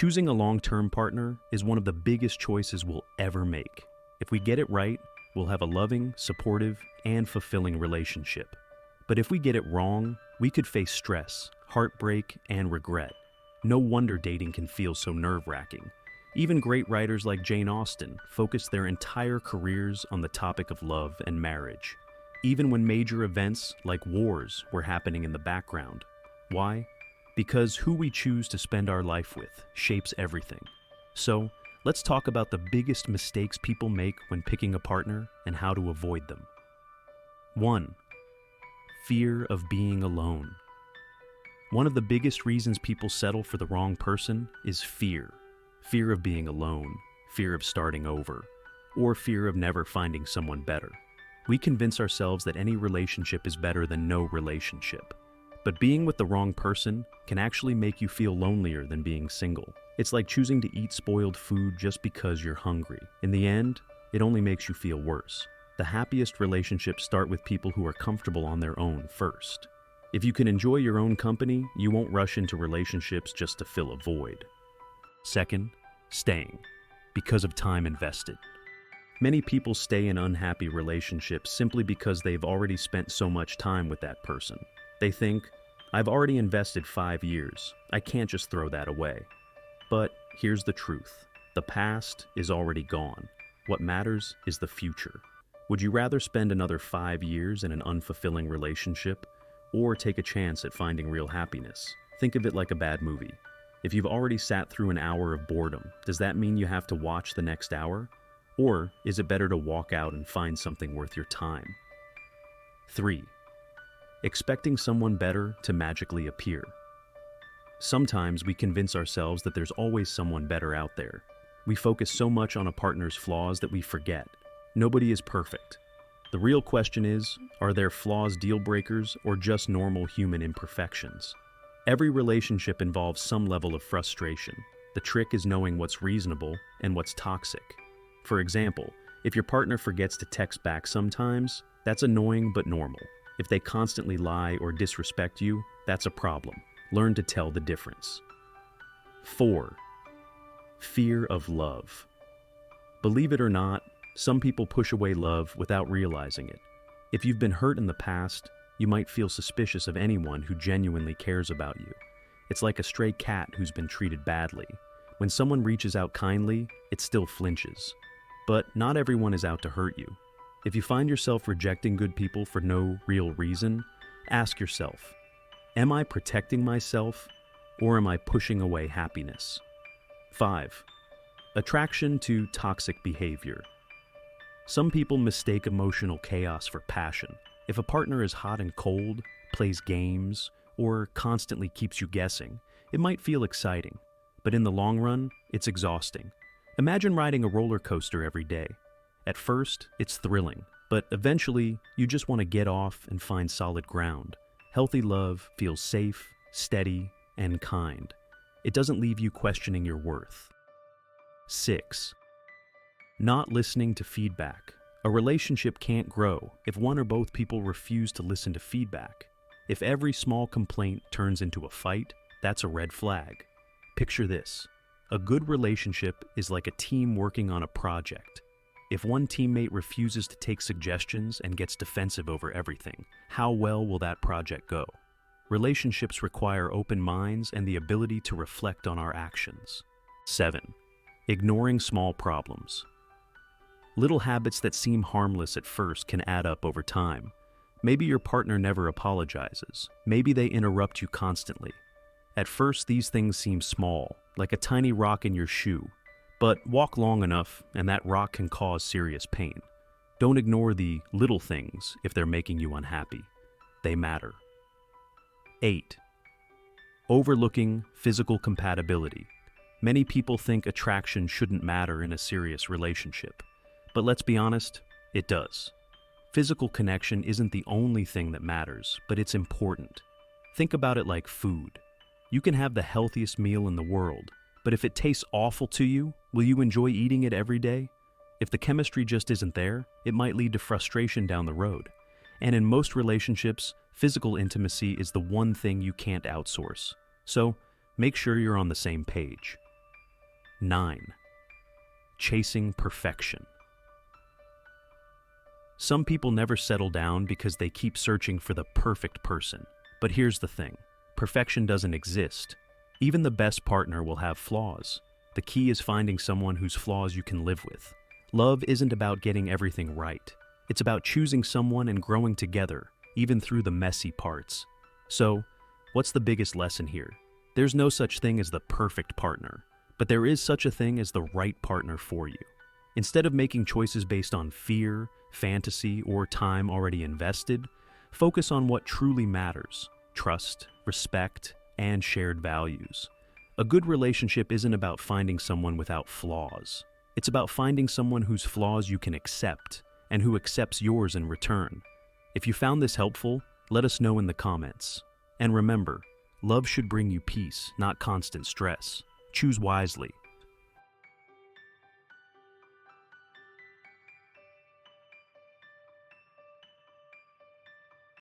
Choosing a long-term partner is one of the biggest choices we'll ever make. If we get it right, we'll have a loving, supportive, and fulfilling relationship. But if we get it wrong, we could face stress, heartbreak, and regret. No wonder dating can feel so nerve-wracking. Even great writers like Jane Austen focused their entire careers on the topic of love and marriage, even when major events like wars were happening in the background. Why? Because who we choose to spend our life with shapes everything. So, let's talk about the biggest mistakes people make when picking a partner and how to avoid them. 1. Fear of being alone. One of the biggest reasons people settle for the wrong person is fear. Fear of being alone, fear of starting over, or fear of never finding someone better. We convince ourselves that any relationship is better than no relationship. But being with the wrong person can actually make you feel lonelier than being single. It's like choosing to eat spoiled food just because you're hungry. In the end, it only makes you feel worse. The happiest relationships start with people who are comfortable on their own first. If you can enjoy your own company, you won't rush into relationships just to fill a void. 2. Staying, because of time invested. Many people stay in unhappy relationships simply because they've already spent so much time with that person. They think, I've already invested 5 years, I can't just throw that away. But here's the truth. The past is already gone. What matters is the future. Would you rather spend another 5 years in an unfulfilling relationship, or take a chance at finding real happiness? Think of it like a bad movie. If you've already sat through an hour of boredom, does that mean you have to watch the next hour? Or is it better to walk out and find something worth your time? 3. Expecting someone better to magically appear. Sometimes we convince ourselves that there's always someone better out there. We focus so much on a partner's flaws that we forget. Nobody is perfect. The real question is, are their flaws deal breakers or just normal human imperfections? Every relationship involves some level of frustration. The trick is knowing what's reasonable and what's toxic. For example, if your partner forgets to text back sometimes, that's annoying but normal. If they constantly lie or disrespect you, that's a problem. Learn to tell the difference. 4. Fear of love. Believe it or not, some people push away love without realizing it. If you've been hurt in the past, you might feel suspicious of anyone who genuinely cares about you. It's like a stray cat who's been treated badly. When someone reaches out kindly, it still flinches. But not everyone is out to hurt you. If you find yourself rejecting good people for no real reason, ask yourself, am I protecting myself or am I pushing away happiness? 5. Attraction to toxic behavior. Some people mistake emotional chaos for passion. If a partner is hot and cold, plays games, or constantly keeps you guessing, it might feel exciting. But in the long run, it's exhausting. Imagine riding a roller coaster every day. At first, it's thrilling, but eventually, you just want to get off and find solid ground. Healthy love feels safe, steady, and kind. It doesn't leave you questioning your worth. 6. Not listening to feedback. A relationship can't grow if one or both people refuse to listen to feedback. If every small complaint turns into a fight, that's a red flag. Picture this. A good relationship is like a team working on a project. If one teammate refuses to take suggestions and gets defensive over everything, how well will that project go? Relationships require open minds and the ability to reflect on our actions. 7. Ignoring small problems. Little habits that seem harmless at first can add up over time. Maybe your partner never apologizes. Maybe they interrupt you constantly. At first, these things seem small, like a tiny rock in your shoe. But walk long enough, and that rock can cause serious pain. Don't ignore the little things if they're making you unhappy. They matter. 8. Overlooking physical compatibility. Many people think attraction shouldn't matter in a serious relationship. But let's be honest, it does. Physical connection isn't the only thing that matters, but it's important. Think about it like food. You can have the healthiest meal in the world, but if it tastes awful to you, will you enjoy eating it every day? If the chemistry just isn't there, it might lead to frustration down the road. And in most relationships, physical intimacy is the one thing you can't outsource. So, make sure you're on the same page. 9. Chasing perfection. Some people never settle down because they keep searching for the perfect person. But here's the thing. Perfection doesn't exist. Even the best partner will have flaws. The key is finding someone whose flaws you can live with. Love isn't about getting everything right. It's about choosing someone and growing together, even through the messy parts. So, what's the biggest lesson here? There's no such thing as the perfect partner, but there is such a thing as the right partner for you. Instead of making choices based on fear, fantasy, or time already invested, focus on what truly matters: trust, respect, and shared values. A good relationship isn't about finding someone without flaws. It's about finding someone whose flaws you can accept and who accepts yours in return. If you found this helpful, let us know in the comments. And remember, love should bring you peace, not constant stress. Choose wisely.